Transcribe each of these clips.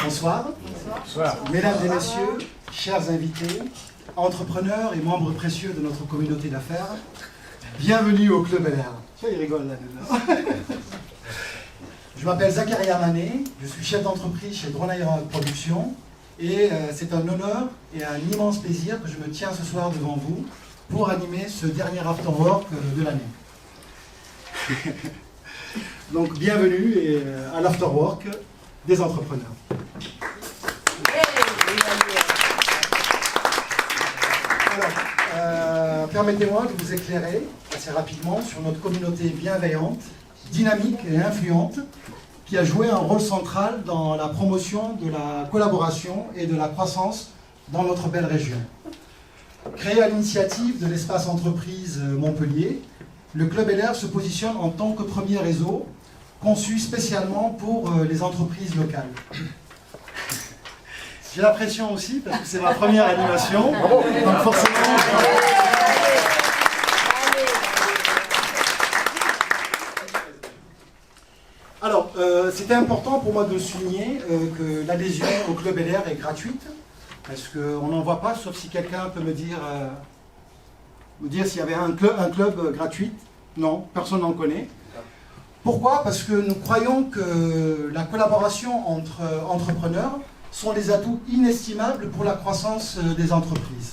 Bonsoir. Bonsoir. Mesdames et messieurs, chers invités, entrepreneurs et membres précieux de notre communauté d'affaires, bienvenue au Club LR. Tu vois, il rigole là-dedans. Je m'appelle Zakaria Mané, je suis chef d'entreprise chez Drone Aero Productions et c'est un honneur et un immense plaisir que je me tiens ce soir devant vous pour animer ce dernier afterwork de l'année. Donc bienvenue à l'afterwork des entrepreneurs. Alors, permettez-moi de vous éclairer assez rapidement sur notre communauté bienveillante, dynamique et influente qui a joué un rôle central dans la promotion de la collaboration et de la croissance dans notre belle région. Créé à l'initiative de l'espace entreprise Montpellier, le Club LR se positionne en tant que premier réseau conçu spécialement pour les entreprises locales. J'ai la pression aussi parce que c'est ma première animation, donc forcément... Alors, c'était important pour moi de souligner que l'adhésion au Club LR est gratuite, parce qu'on n'en voit pas, sauf si quelqu'un peut me dire s'il y avait un club gratuit. Non, personne n'en connaît. Pourquoi? Parce que nous croyons que la collaboration entre entrepreneurs sont des atouts inestimables pour la croissance des entreprises.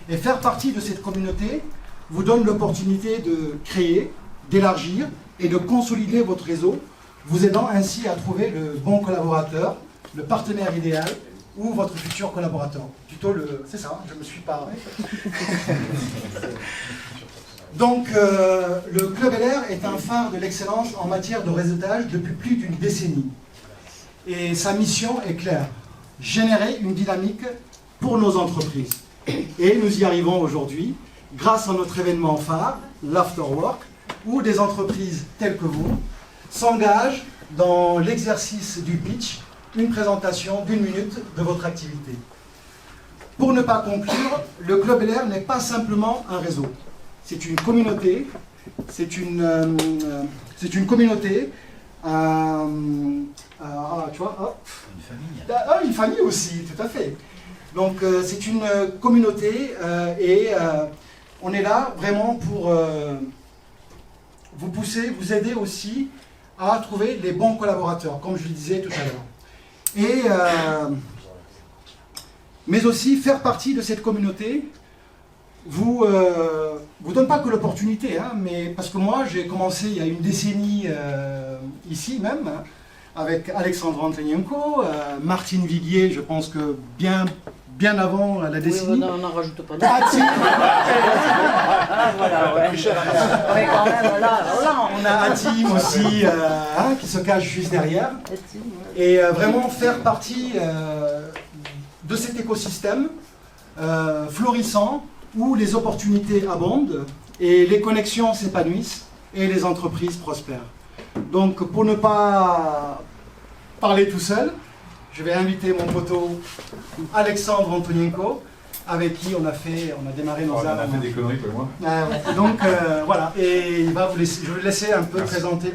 Et faire partie de cette communauté vous donne l'opportunité de créer, d'élargir et de consolider votre réseau, vous aidant ainsi à trouver le bon collaborateur, le partenaire idéal ou votre futur collaborateur. Plutôt c'est ça, je me suis pas... Donc, le Club LR est un phare de l'excellence en matière de réseautage depuis plus d'une décennie. Et sa mission est claire, générer une dynamique pour nos entreprises. Et nous y arrivons aujourd'hui grâce à notre événement phare, l'Afterwork, où des entreprises telles que vous s'engagent dans l'exercice du pitch, une présentation d'1 minute de votre activité. Pour ne pas conclure, le Club LR n'est pas simplement un réseau. C'est une communauté, une communauté, tu vois, une famille aussi, tout à fait. Donc c'est une communauté et on est là vraiment pour vous pousser, vous aider aussi à trouver les bons collaborateurs, comme je le disais tout à l'heure. Mais aussi faire partie de cette communauté vous donne pas que l'opportunité, hein, mais parce que moi j'ai commencé il y a une décennie ici même, hein, avec Alexandre Antonienko, Martine Viguier, je pense que bien avant la décennie. Oui, on n'en rajoute pas. Atim. Voilà, ouais. Ouais, quand même, là, on a Atim aussi, qui se cache juste derrière. Et vraiment faire partie de cet écosystème florissant, où les opportunités abondent et les connexions s'épanouissent et les entreprises prospèrent. Donc pour ne pas parler tout seul, je vais inviter mon poteau Alexandre Antonienko, avec qui on a démarré nos arts. On a fait des conneries, toi et moi. Donc voilà, et je vais le laisser un peu présenter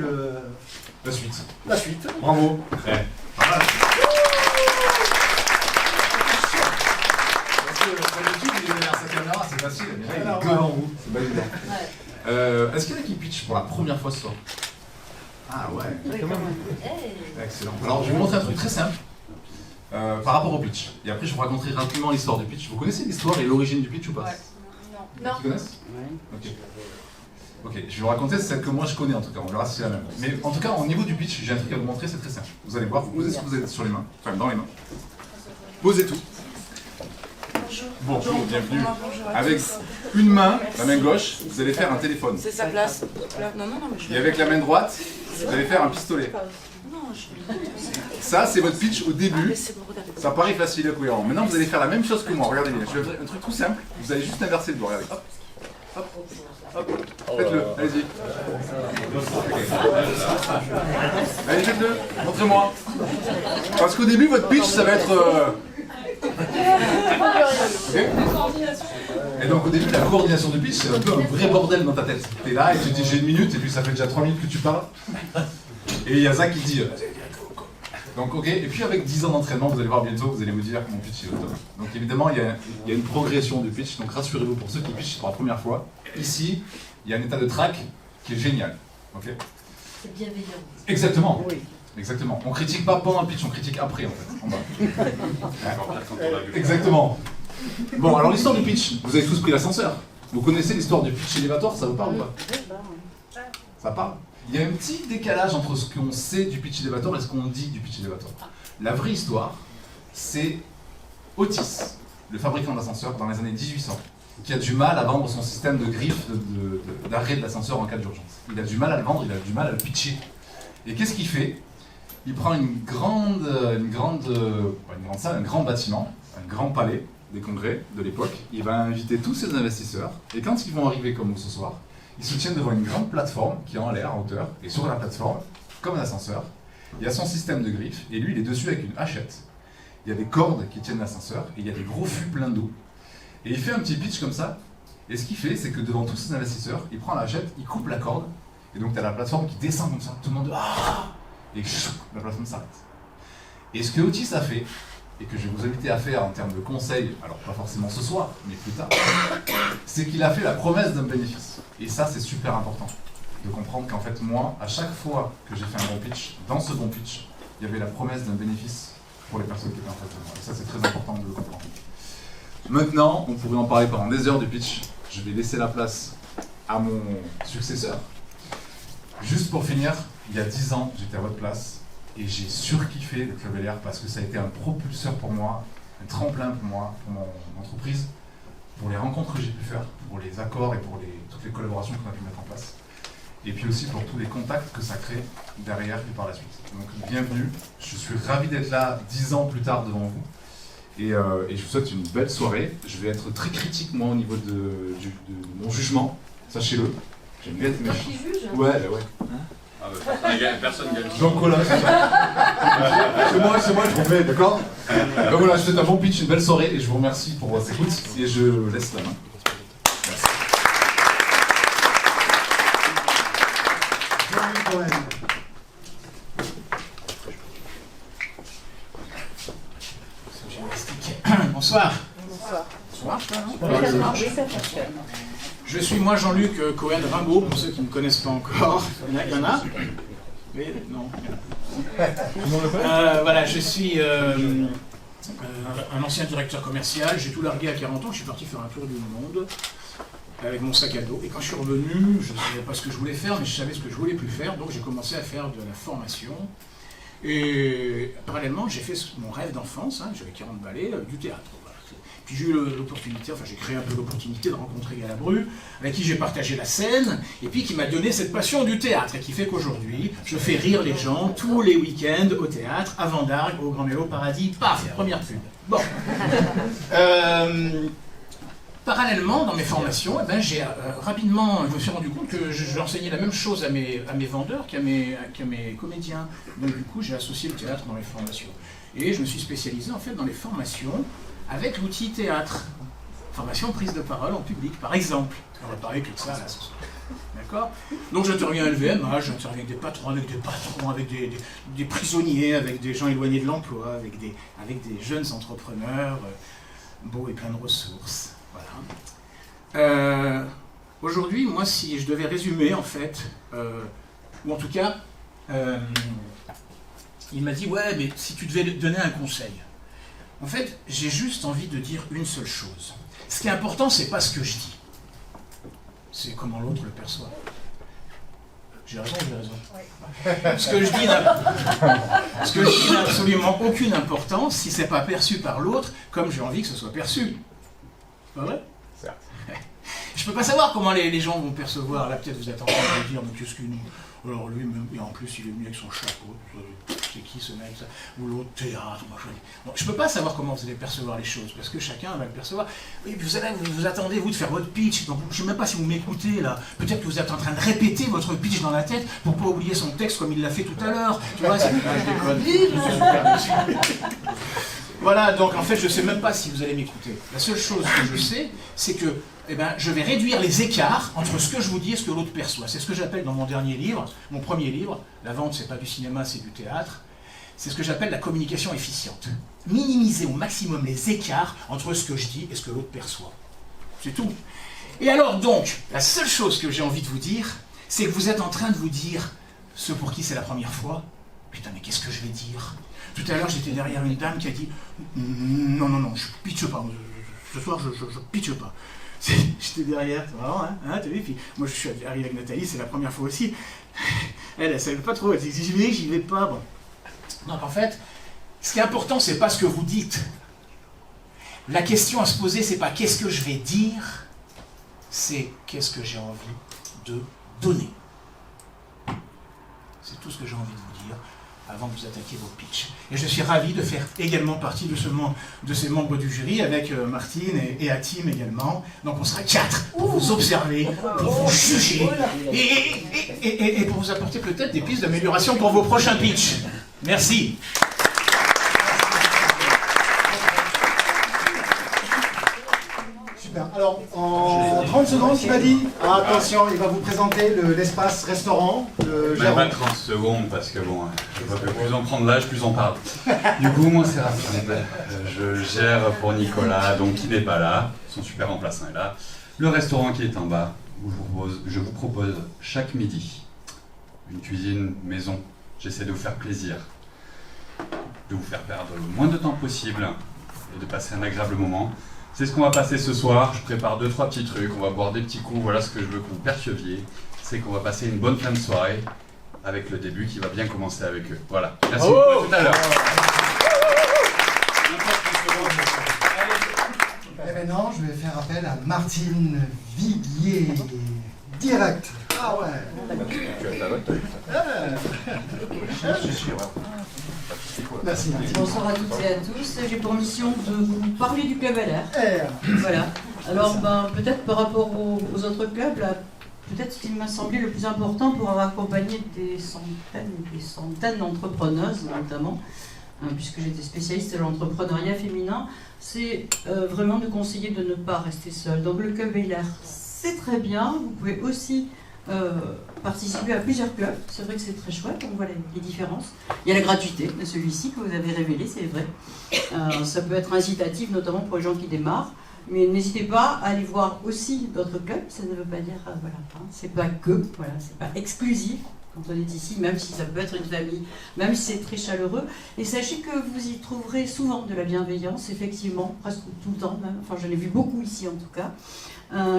la suite. La suite. Bravo. Ouais. Voilà. Sa caméra, c'est facile, mais là, il est devant vous, c'est pas évident. Est-ce qu'il y en a qui pitch pour la première fois ce soir? Ah ouais, quand même. Excellent. Alors, je vais vous montrer un truc très simple par rapport au pitch. Et après, je vous raconterai rapidement l'histoire du pitch. Vous connaissez l'histoire et l'origine du pitch ou pas? Non. Vous connaissez? Ok. Ok, je vais vous raconter celle que moi je connais en tout cas, on verra si c'est la même. Mais en tout cas, au niveau du pitch, j'ai un truc à vous montrer, c'est très simple. Vous allez voir, vous posez ce que vous avez sur les mains, enfin dans les mains. Posez tout. Bonjour, bienvenue. Avec une main, la main gauche, vous allez faire un téléphone. C'est sa place. Non, mais je... Et avec la main droite, vous allez faire un pistolet. Ça, c'est votre pitch au début. Ça paraît facile et cohérent. Maintenant, vous allez faire la même chose que moi. Regardez bien. Je vais faire un truc tout simple. Vous allez juste inverser le doigt. Regardez. Hop, hop, hop. Faites-le. Allez-y. Allez, faites-le. Montrez-moi. Parce qu'au début, votre pitch, ça va être... Okay. Et donc au début la coordination de pitch c'est un peu un vrai bordel dans ta tête. T'es là et tu dis j'ai 1 minute et puis ça fait déjà 3 minutes que tu parles. Et il y a Zach qui dit Donc, ok, et puis avec 10 ans d'entraînement, vous allez voir bientôt, vous allez vous dire que mon pitch est au top. Donc évidemment, il y a une progression du pitch, donc rassurez-vous pour ceux qui pitchent pour la première fois. Ici, il y a un état de trac qui est génial. Ok. C'est bienveillant. Exactement. Oui. Exactement. On critique pas pendant le pitch, on critique après en fait, en bas. Exactement. Bon, alors l'histoire du pitch, vous avez tous pris l'ascenseur. Vous connaissez l'histoire du pitch elevator, ça vous parle ou pas? Ça parle. Il y a un petit décalage entre ce qu'on sait du pitch elevator et ce qu'on dit du pitch elevator. La vraie histoire, c'est Otis, le fabricant d'ascenseurs dans les années 1800, qui a du mal à vendre son système de griffe d'arrêt de l'ascenseur en cas d'urgence. Il a du mal à le vendre, il a du mal à le pitcher. Et qu'est-ce qu'il fait? Il prend une grande salle, un grand bâtiment, un grand palais des congrès de l'époque. Il va inviter tous ses investisseurs, et quand ils vont arriver comme nous ce soir, ils se tiennent devant une grande plateforme qui est en l'air, en hauteur, et sur la plateforme, comme un ascenseur, il y a son système de griffes, et lui il est dessus avec une hachette. Il y a des cordes qui tiennent l'ascenseur, et il y a des gros fûts pleins d'eau. Et il fait un petit pitch comme ça, et ce qu'il fait, c'est que devant tous ses investisseurs, il prend la hachette, il coupe la corde, et donc tu as la plateforme qui descend comme ça, tout le monde ah, et chou, la plateforme s'arrête. Et ce que Otis a fait, et que je vais vous inviter à faire en termes de conseils, alors pas forcément ce soir, mais plus tard, c'est qu'il a fait la promesse d'un bénéfice. Et ça, c'est super important, de comprendre qu'en fait, moi, à chaque fois que j'ai fait un bon pitch, dans ce bon pitch, il y avait la promesse d'un bénéfice pour les personnes qui étaient en face de moi. Et ça, c'est très important de le comprendre. Maintenant, on pourrait en parler pendant des heures du pitch. Je vais laisser la place à mon successeur. Juste pour finir, il y a 10 ans, j'étais à votre place et j'ai surkiffé le Club LR parce que ça a été un propulseur pour moi, un tremplin pour moi, pour mon entreprise, pour les rencontres que j'ai pu faire, pour les accords et pour toutes les collaborations qu'on a pu mettre en place. Et puis aussi pour tous les contacts que ça crée derrière et par la suite. Donc bienvenue, je suis ravi d'être là 10 ans plus tard devant vous. Et je vous souhaite une belle soirée. Je vais être très critique moi au niveau de mon jugement, sachez-le. J'aime bien être méchant. Qui juge? Ouais. Personne gagne. Donc voilà, c'est moi, je vous fais, d'accord? Donc voilà, je vous souhaite un bon pitch, une belle soirée et je vous remercie pour votre écoute et je laisse la main. Merci. Bonsoir. Bonsoir. Bonsoir. Oui, ça fonctionne. Je suis moi Jean-Luc Cohen-Rimbaud, pour ceux qui ne me connaissent pas encore. Il y en a? Oui, non. Voilà, je suis un ancien directeur commercial. J'ai tout largué à 40 ans. Je suis parti faire un tour du monde avec mon sac à dos. Et quand je suis revenu, je ne savais pas ce que je voulais faire, mais je savais ce que je voulais plus faire. Donc j'ai commencé à faire de la formation. Et parallèlement, j'ai fait mon rêve d'enfance. J'avais 40 ballets, du théâtre. Puis j'ai eu l'opportunité, j'ai créé un peu l'opportunité de rencontrer Galabru, avec qui j'ai partagé la scène, et puis qui m'a donné cette passion du théâtre, et qui fait qu'aujourd'hui, je fais rire les gens tous les week-ends au théâtre, à Vendargue, au Grand Mélo Paradis, paf, première pub. Bon. Parallèlement, dans mes formations, j'ai rapidement, je me suis rendu compte que j'enseignais la même chose à mes vendeurs qu'à mes comédiens. Donc du coup, j'ai associé le théâtre dans les formations. Et je me suis spécialisé en fait dans les formations avec l'outil théâtre. Formation prise de parole en public, par exemple. On va parler que de ça là. D'accord? Donc j'interviens à LVM, j'interviens avec des patrons, avec des prisonniers, avec des gens éloignés de l'emploi, avec des jeunes entrepreneurs, beaux et pleins de ressources. Voilà. Aujourd'hui, moi, si je devais résumer, en fait, ou en tout cas, il m'a dit, ouais, mais si tu devais donner un conseil. En fait, j'ai juste envie de dire une seule chose. Ce qui est important, c'est pas ce que je dis. C'est comment l'autre le perçoit. J'ai raison ou j'ai raison? Oui. Ce que je dis n'a absolument aucune importance si c'est pas perçu par l'autre comme j'ai envie que ce soit perçu. C'est pas vrai? Certes. Je peux pas savoir comment les gens vont percevoir. Là, peut-être vous êtes en train de dire, mais qu'est-ce que nous... Alors lui, et en plus, il est venu avec son chapeau. C'est qui ce mec, ça? Ou l'autre, théâtre, machin. Bon, je peux pas savoir comment vous allez percevoir les choses, parce que chacun va le percevoir. Et puis vous attendez, vous, de faire votre pitch. Donc, je sais même pas si vous m'écoutez, là. Peut-être que vous êtes en train de répéter votre pitch dans la tête pour pas oublier son texte comme il l'a fait tout à l'heure. Tu vois, c'est... Voilà, donc en fait, je sais même pas si vous allez m'écouter. La seule chose que je sais, c'est que je vais réduire les écarts entre ce que je vous dis et ce que l'autre perçoit. C'est ce que j'appelle dans mon dernier livre, mon premier livre, La vente, c'est pas du cinéma, c'est du théâtre. c'est ce que j'appelle la communication efficiente. Minimiser au maximum les écarts entre ce que je dis et ce que l'autre perçoit. C'est tout. Et alors donc, la seule chose que j'ai envie de vous dire, c'est que vous êtes en train de vous dire, ceux pour qui c'est la première fois, putain mais qu'est-ce que je vais dire? Tout à l'heure j'étais derrière une dame qui a dit, non, je pitche pas, ce soir je pitche pas. J'étais derrière, c'est marrant, hein, t'as vu? Puis moi je suis arrivé avec Nathalie, c'est la première fois aussi. Elle savait pas trop, elle s'est dit j'y vais pas. Bon. Donc en fait, ce qui est important, c'est pas ce que vous dites. La question à se poser, c'est pas qu'est-ce que je vais dire, c'est qu'est-ce que j'ai envie de donner. C'est tout ce que j'ai envie de vous dire avant que vous attaquiez vos pitchs. Et je suis ravi de faire également partie de ces membres du jury avec Martine et Hatim également. Donc on sera 4 pour vous observer, pour vous juger et pour vous apporter peut-être des pistes d'amélioration pour vos prochains pitchs. Merci. Super. Alors, en 30 secondes, il m'a dit, attention, il va vous présenter l'espace restaurant. Même pas 30 secondes, parce que bon, je vois que plus on prend de l'âge, plus on parle. Du coup, moi c'est rapide. Je gère pour Nicolas, donc qui n'est pas là, son super remplaçant est là. Le restaurant qui est en bas, où je vous propose chaque midi une cuisine maison. J'essaie de vous faire plaisir, de vous faire perdre le moins de temps possible et de passer un agréable moment. C'est ce qu'on va passer ce soir. Je prépare 2-3 petits trucs, on va boire des petits coups. Voilà ce que je veux que vous perceviez. C'est qu'on va passer une bonne fin de soirée avec le début qui va bien commencer avec eux. Voilà. Merci beaucoup, à tout à l'heure. Et maintenant, je vais faire appel à Martine Viguier. Direct. Ah ouais. Merci Martine. Bonsoir à toutes et à tous. J'ai pour mission de vous parler du club LR. Voilà. Alors, peut-être par rapport aux autres clubs, là, peut-être ce qui m'a semblé le plus important pour avoir accompagné des centaines d'entrepreneuses, notamment, puisque j'étais spécialiste de l'entrepreneuriat féminin, c'est vraiment de conseiller de ne pas rester seul. Donc le club LR, c'est très bien. Vous pouvez aussi participer à plusieurs clubs. C'est vrai que c'est très chouette, on voit les différences. Il y a la gratuité de celui-ci que vous avez révélé, c'est vrai. Ça peut être incitatif, notamment pour les gens qui démarrent. Mais n'hésitez pas à aller voir aussi d'autres clubs. Ça ne veut pas dire, voilà, hein, c'est pas que, voilà, c'est pas exclusif quand on est ici, même si ça peut être une famille, même si c'est très chaleureux. Et sachez que vous y trouverez souvent de la bienveillance, effectivement, presque tout le temps même. Enfin, j'en ai vu beaucoup ici en tout cas.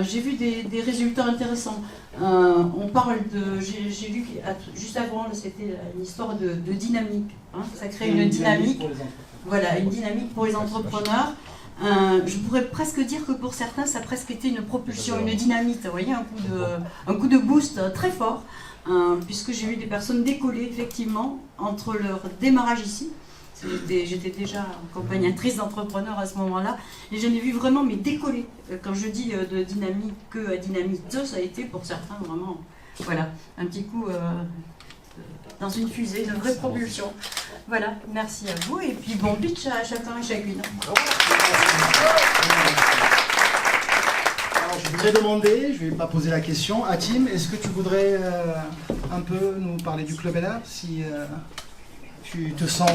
J'ai vu des résultats intéressants. On parle de... J'ai lu juste avant, c'était une histoire de dynamique. Hein, ça crée une dynamique. Voilà, une dynamique pour les entrepreneurs. Je pourrais presque dire que pour certains, ça a presque été une propulsion, une dynamite. Vous voyez, un coup de boost très fort. Puisque j'ai vu des personnes décoller effectivement entre leur démarrage ici. J'étais déjà accompagnatrice d'entrepreneurs à ce moment-là, et j'en ai vu vraiment mais décoller. Quand je dis de dynamique à dynamite, ça a été pour certains vraiment, voilà, un petit coup dans une fusée, une vraie propulsion. Voilà, merci à vous, et puis bon pitch à chacun et chacune. Alors, je voudrais demander, je ne vais pas poser la question, Hatim, est-ce que tu voudrais un peu nous parler du Club LR, si tu te sens...